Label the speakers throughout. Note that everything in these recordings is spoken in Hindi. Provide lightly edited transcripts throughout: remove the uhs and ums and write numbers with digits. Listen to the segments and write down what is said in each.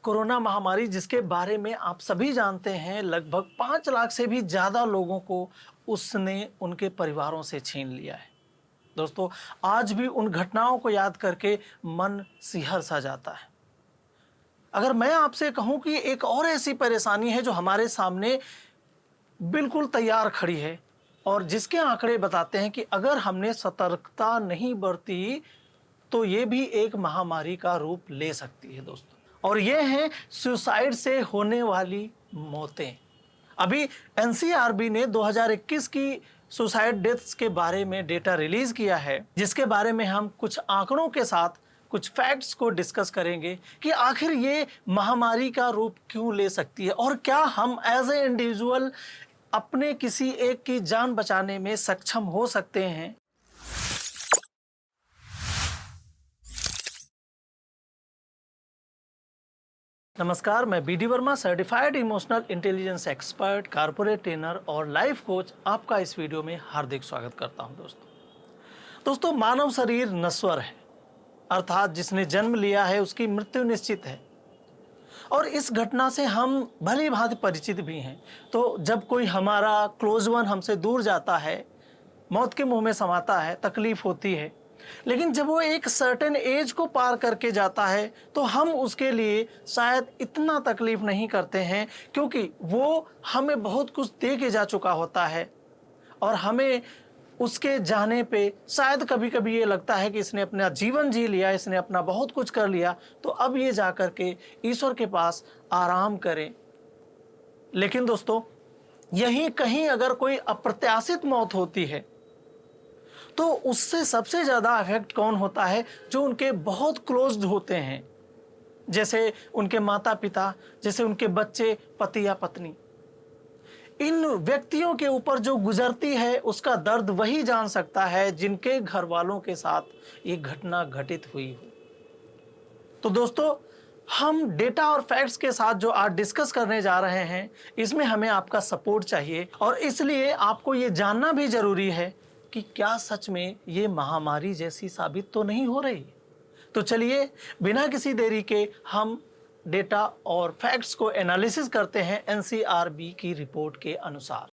Speaker 1: कोरोना महामारी जिसके बारे में आप सभी जानते हैं, लगभग 5 लाख से भी ज़्यादा लोगों को उसने उनके परिवारों से छीन लिया है। दोस्तों, आज भी उन घटनाओं को याद करके मन सिहर सा जाता है। अगर मैं आपसे कहूं कि एक और ऐसी परेशानी है जो हमारे सामने बिल्कुल तैयार खड़ी है और जिसके आंकड़े बताते हैं कि अगर हमने सतर्कता नहीं बरती तो ये भी एक महामारी का रूप ले सकती है दोस्तों। और ये हैं सुसाइड से होने वाली मौतें। अभी एनसीआरबी ने 2021 की सुसाइड डेथ्स के बारे में डेटा रिलीज किया है, जिसके बारे में हम कुछ आंकड़ों के साथ कुछ फैक्ट्स को डिस्कस करेंगे कि आखिर ये महामारी का रूप क्यों ले सकती है और क्या हम एज ए इंडिविजुअल अपने किसी एक की जान बचाने में सक्षम हो सकते हैं। नमस्कार, मैं B D Verma, certified emotional intelligence expert, corporate trainer और लाइफ कोच, आपका इस वीडियो में हार्दिक स्वागत करता हूं। दोस्तों, मानव शरीर नश्वर है, अर्थात जिसने जन्म लिया है उसकी मृत्यु निश्चित है और इस घटना से हम भली भांति परिचित भी हैं। तो जब कोई हमारा क्लोज वन हमसे दूर जाता है, मौत के मुंह में समाता है, तकलीफ होती है, लेकिन जब वो एक सर्टेन एज को पार करके जाता है तो हम उसके लिए शायद इतना तकलीफ नहीं करते हैं, क्योंकि वो हमें बहुत कुछ दे के जा चुका होता है और हमें उसके जाने पे शायद कभी कभी ये लगता है कि इसने अपना जीवन जी लिया, इसने अपना बहुत कुछ कर लिया, तो अब ये जा कर के ईश्वर के पास आराम करें। लेकिन दोस्तों, यहीं कहीं अगर कोई अप्रत्याशित मौत होती है तो उससे सबसे ज़्यादा इफेक्ट कौन होता है? जो उनके बहुत क्लोज्ड होते हैं, जैसे उनके माता पिता, जैसे उनके बच्चे, पति या पत्नी। इन व्यक्तियों के ऊपर जो गुजरती है उसका दर्द वही जान सकता है जिनके घर वालों के साथ ये घटना घटित हुई हो। तो दोस्तों, हम डेटा और फैक्ट्स के साथ जो आज डिस्कस करने जा रहे हैं, इसमें हमें आपका सपोर्ट चाहिए और इसलिए आपको ये जानना भी जरूरी है कि क्या सच में ये महामारी जैसी साबित तो नहीं हो रही। तो चलिए, बिना किसी देरी के हम डेटा और फैक्ट्स को एनालिसिस करते हैं एनसीआरबी की रिपोर्ट के अनुसार।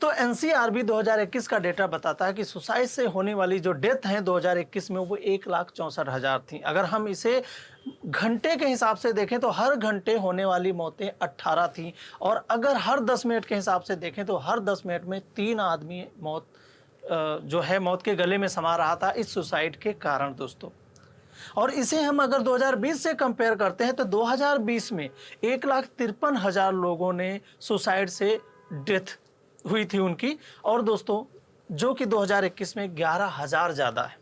Speaker 1: तो एनसीआरबी 2021 का डेटा बताता है कि सुसाइड से होने वाली जो डेथ हैं 2021 में वो 1,64,000 थी। अगर हम इसे घंटे के हिसाब से देखें तो हर घंटे होने वाली मौतें 18 थी और अगर हर 10 मिनट के हिसाब से देखें तो हर 10 मिनट में 3 आदमी मौत के गले में समा रहा था इस सुसाइड के कारण दोस्तों। और इसे हम अगर 2020 से कंपेयर करते हैं तो 2020 में 1,53,000 लोगों ने सुसाइड से डेथ हुई थी उनकी, और दोस्तों जो कि 2021 में 11,000 ज़्यादा है।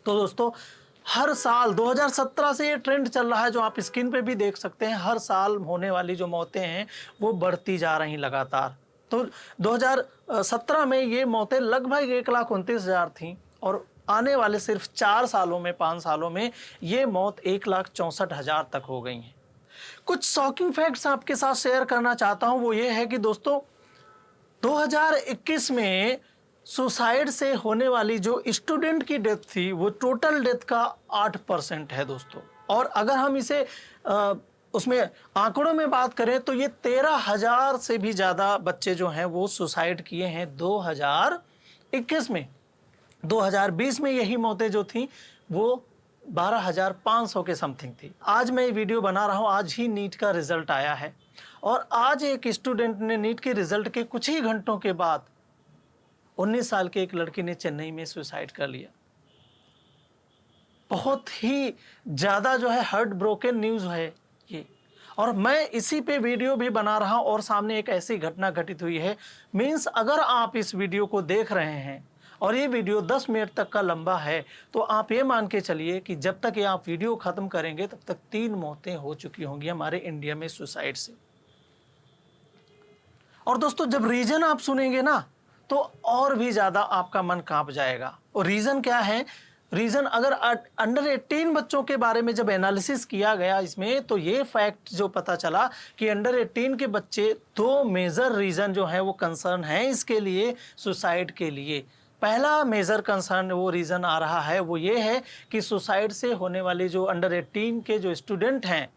Speaker 1: तो दोस्तों, हर साल 2017 से ये ट्रेंड चल रहा है, जो आप स्क्रीन पे भी देख सकते हैं। हर साल होने वाली जो मौतें हैं वो बढ़ती जा रही लगातार। तो 2017 में ये मौतें लगभग 1,29,000 थीं और आने वाले सिर्फ 4 सालों में, 5 सालों में ये मौत 1,64,000 तक हो गई हैं। कुछ शॉकिंग फैक्ट्स आपके साथ शेयर करना चाहता हूँ। वो ये है कि दोस्तों, 2021 में सुसाइड से होने वाली जो स्टूडेंट की डेथ थी वो टोटल डेथ का 8% है दोस्तों। और अगर हम इसे उसमें आंकड़ों में बात करें तो ये 13,000 से भी ज़्यादा बच्चे जो हैं वो सुसाइड किए हैं 2021 में। 2020 में यही मौतें जो थी वो 12,500 के समथिंग थी। आज मैं ये वीडियो बना रहा हूँ, आज ही नीट का रिजल्ट आया है और आज एक स्टूडेंट ने नीट के रिजल्ट के कुछ ही घंटों के बाद 19 साल के एक लड़की ने चेन्नई में सुसाइड कर लिया। बहुत ही ज़्यादा जो है हार्ट ब्रोकन न्यूज़ है ये, और मैं इसी पे वीडियो भी बना रहा हूँ और सामने एक ऐसी घटना घटित हुई है। मीन्स अगर आप इस वीडियो को देख रहे हैं और ये वीडियो 10 मिनट तक का लंबा है तो आप ये मान के चलिए कि जब तक ये आप वीडियो ख़त्म करेंगे तब तक 3 मौतें हो चुकी होंगी हमारे इंडिया में सुसाइड से। और दोस्तों, जब रीजन आप सुनेंगे ना तो और भी ज़्यादा आपका मन कांप जाएगा। और रीज़न क्या है? रीज़न, अगर अंडर 18 बच्चों के बारे में जब एनालिसिस किया गया इसमें, तो ये फैक्ट जो पता चला कि अंडर 18 के बच्चे 2 मेजर रीज़न जो हैं वो कंसर्न हैं इसके लिए, सुसाइड के लिए। पहला मेजर कंसर्न वो रीज़न आ रहा है वो ये है कि सुसाइड से होने वाले जो अंडर 18 के जो स्टूडेंट हैं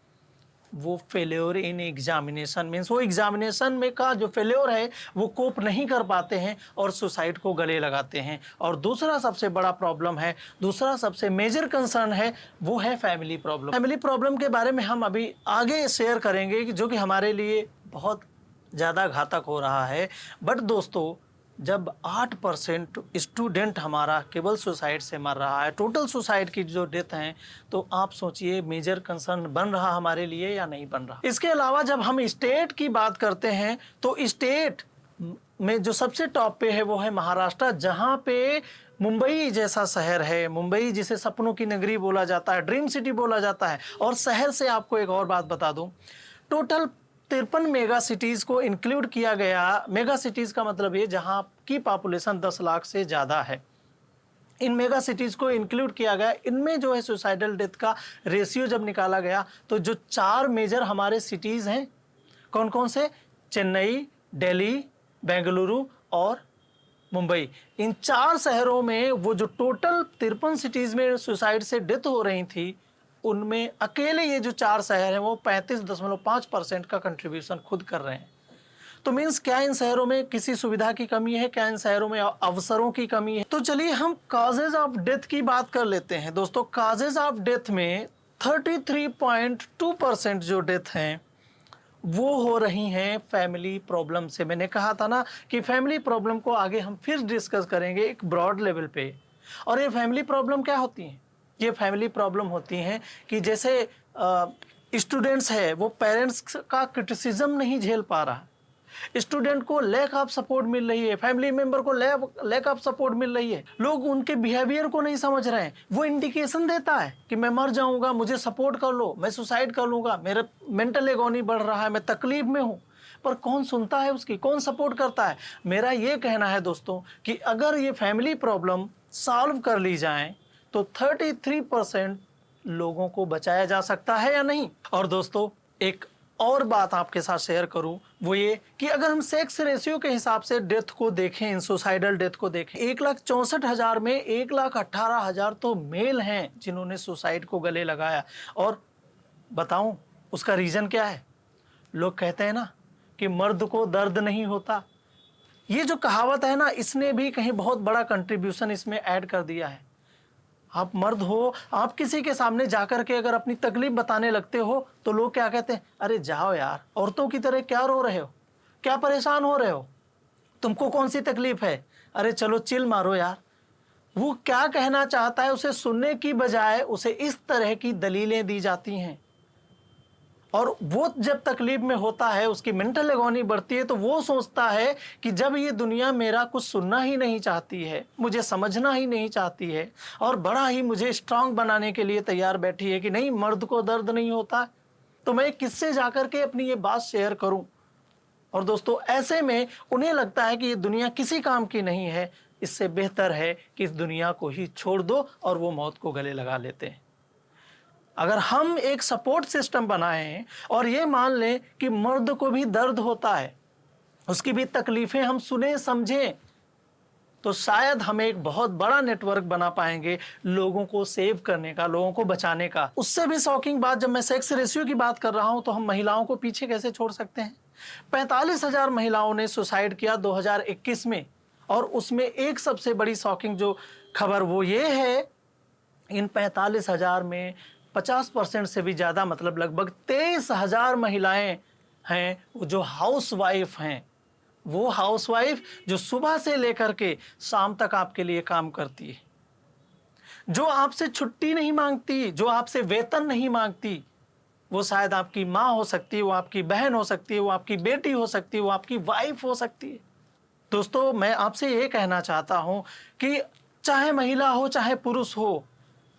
Speaker 1: वो फेल्योर इन एग्जामिनेशन मीन्स वो एग्जामिनेशन में का जो फेल्योर है वो कोप नहीं कर पाते हैं और सुसाइड को गले लगाते हैं। और दूसरा सबसे बड़ा प्रॉब्लम है, दूसरा सबसे मेजर कंसर्न है वो है फैमिली प्रॉब्लम। फैमिली प्रॉब्लम के बारे में हम अभी आगे शेयर करेंगे जो कि हमारे लिए बहुत ज़्यादा घातक हो रहा है। बट दोस्तों, जब 8% स्टूडेंट हमारा केवल सुसाइड से मर रहा है, टोटल सुसाइड की जो डेथ हैं, तो आप सोचिए मेजर कंसर्न बन रहा हमारे लिए या नहीं बन रहा। इसके अलावा जब हम स्टेट की बात करते हैं तो स्टेट में जो सबसे टॉप पे है वो है महाराष्ट्र, जहाँ पे मुंबई जैसा शहर है, मुंबई जिसे सपनों की नगरी बोला जाता है, ड्रीम सिटी बोला जाता है। और शहर से आपको एक और बात बता दूं, टोटल 53 मेगा सिटीज़ को इंक्लूड किया गया। मेगा सिटीज़ का मतलब ये जहाँ की पॉपुलेशन 10 लाख से ज़्यादा है, इन मेगा सिटीज़ को इंक्लूड किया गया। इनमें जो है सुसाइडल डेथ का रेशियो जब निकाला गया तो जो 4 मेजर हमारे सिटीज़ हैं, कौन कौन से, चेन्नई, दिल्ली, बेंगलुरु और मुंबई, इन 4 शहरों में वो जो टोटल 53 सिटीज़ में सुसाइड से डेथ हो रही थी, उनमें अकेले ये जो 4 शहर हैं वो 35.5% का कंट्रीब्यूशन खुद कर रहे हैं। तो मीन्स क्या इन शहरों में किसी सुविधा की कमी है, क्या इन शहरों में अवसरों की कमी है? तो चलिए हम कॉजेज ऑफ डेथ की बात कर लेते हैं। दोस्तों, कॉजेज ऑफ डेथ में 33.2% जो डेथ हैं वो हो रही हैं फैमिली प्रॉब्लम से। मैंने कहा था ना कि फैमिली प्रॉब्लम को आगे हम फिर डिस्कस करेंगे एक ब्रॉड लेवल पे। और ये फैमिली प्रॉब्लम क्या होती हैं? ये फैमिली प्रॉब्लम होती हैं कि जैसे स्टूडेंट्स है वो पेरेंट्स का क्रिटिसिज्म नहीं झेल पा रहा, स्टूडेंट को लैक ऑफ सपोर्ट मिल रही है, फैमिली मेंबर को लैक ऑफ सपोर्ट मिल रही है, लोग उनके बिहेवियर को नहीं समझ रहे हैं। वो इंडिकेशन देता है कि मैं मर जाऊंगा, मुझे सपोर्ट कर लो, मैं सुसाइड कर लूंगा, मेरा मेंटल एगोनी बढ़ रहा है, मैं तकलीफ में हूँ। पर कौन सुनता है उसकी, कौन सपोर्ट करता है? मेरा ये कहना है दोस्तों कि अगर ये फैमिली प्रॉब्लम सॉल्व कर ली जाए तो 33% लोगों को बचाया जा सकता है या नहीं। और दोस्तों, एक और बात आपके साथ शेयर करूं वो ये कि अगर हम सेक्स रेशियो के हिसाब से डेथ को देखें, इन सुसाइडल डेथ को देखें, 1,64,000 में 1,18,000 तो मेल हैं जिन्होंने सुसाइड को गले लगाया। और बताऊं उसका रीज़न क्या है? लोग कहते हैं ना कि मर्द को दर्द नहीं होता। ये जो कहावत है ना, इसने भी कहीं बहुत बड़ा कंट्रीब्यूशन इसमें ऐड कर दिया है। आप मर्द हो, आप किसी के सामने जाकर के अगर अपनी तकलीफ बताने लगते हो तो लोग क्या कहते हैं, अरे जाओ यार, औरतों की तरह क्या रो रहे हो, क्या परेशान हो रहे हो, तुमको कौन सी तकलीफ है, अरे चलो चिल मारो यार। वो क्या कहना चाहता है उसे सुनने की बजाय उसे इस तरह की दलीलें दी जाती हैं। और वो जब तकलीफ में होता है, उसकी मेंटल एगोनी बढ़ती है, तो वो सोचता है कि जब ये दुनिया मेरा कुछ सुनना ही नहीं चाहती है, मुझे समझना ही नहीं चाहती है और बड़ा ही मुझे स्ट्रांग बनाने के लिए तैयार बैठी है कि नहीं मर्द को दर्द नहीं होता, तो मैं किससे जाकर के अपनी ये बात शेयर करूं। और दोस्तों, ऐसे में उन्हें लगता है कि ये दुनिया किसी काम की नहीं है, इससे बेहतर है कि इस दुनिया को ही छोड़ दो, और वो मौत को गले लगा लेते हैं। अगर हम एक सपोर्ट सिस्टम बनाएं और ये मान लें कि मर्द को भी दर्द होता है, उसकी भी तकलीफें हम सुने समझें, तो शायद हम एक बहुत बड़ा नेटवर्क बना पाएंगे लोगों को सेव करने का, लोगों को बचाने का। उससे भी शॉकिंग बात, जब मैं सेक्स रेशियो की बात कर रहा हूं तो हम महिलाओं को पीछे कैसे छोड़ सकते हैं? 45,000 महिलाओं ने सुसाइड किया 2021 में। और उसमें एक सबसे बड़ी शॉकिंग जो खबर वो ये है, इन 45,000 में 50% से भी ज़्यादा, मतलब लगभग 23,000 महिलाएं हैं जो हाउस वाइफ हैं। वो हाउस वाइफ जो सुबह से लेकर के शाम तक आपके लिए काम करती है, जो आपसे छुट्टी नहीं मांगती, जो आपसे वेतन नहीं मांगती। वो शायद आपकी माँ हो सकती है, वो आपकी बहन हो सकती है, वो आपकी बेटी हो सकती है, वो आपकी वाइफ हो सकती है। दोस्तों, मैं आपसे ये कहना चाहता हूँ कि चाहे महिला हो चाहे पुरुष हो,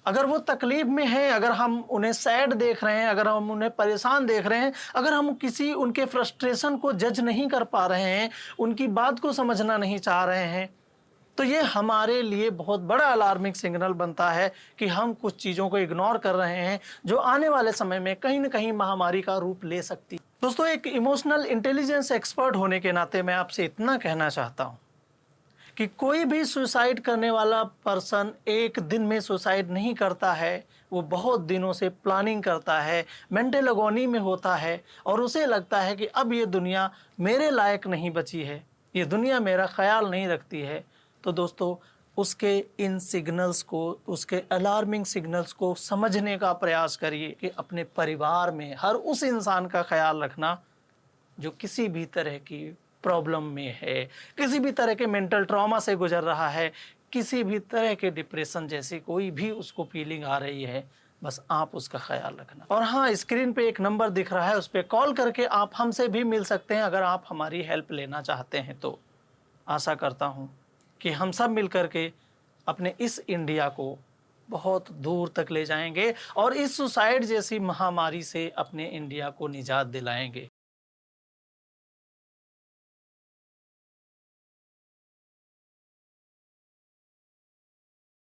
Speaker 1: अगर वो तकलीफ में है, अगर हम उन्हें सैड देख रहे हैं, अगर हम उन्हें परेशान देख रहे हैं, अगर हम किसी उनके फ्रस्ट्रेशन को जज नहीं कर पा रहे हैं, उनकी बात को समझना नहीं चाह रहे हैं, तो ये हमारे लिए बहुत बड़ा अलार्मिंग सिग्नल बनता है कि हम कुछ चीज़ों को इग्नोर कर रहे हैं जो आने वाले समय में कहीं न कहीं महामारी का रूप ले सकती है। दोस्तों, एक इमोशनल इंटेलिजेंस एक्सपर्ट होने के नाते मैं आपसे इतना कहना चाहता हूँ कि कोई भी सुसाइड करने वाला पर्सन एक दिन में सुसाइड नहीं करता है, वो बहुत दिनों से प्लानिंग करता है, मेंटल अगोनी में होता है और उसे लगता है कि अब ये दुनिया मेरे लायक नहीं बची है, ये दुनिया मेरा ख्याल नहीं रखती है। तो दोस्तों, उसके इन सिग्नल्स को, उसके अलार्मिंग सिग्नल्स को समझने का प्रयास करिए कि अपने परिवार में हर उस इंसान का ख्याल रखना जो किसी भी तरह की प्रॉब्लम में है, किसी भी तरह के मेंटल ट्रॉमा से गुजर रहा है, किसी भी तरह के डिप्रेशन जैसी कोई भी उसको फीलिंग आ रही है, बस आप उसका ख्याल रखना। और हाँ, स्क्रीन पे एक नंबर दिख रहा है, उस पर कॉल करके आप हमसे भी मिल सकते हैं अगर आप हमारी हेल्प लेना चाहते हैं तो। आशा करता हूँ कि हम सब मिल कर के अपने इस इंडिया को बहुत दूर तक ले जाएंगे और इस सुसाइड जैसी महामारी से अपने इंडिया को निजात दिलाएंगे।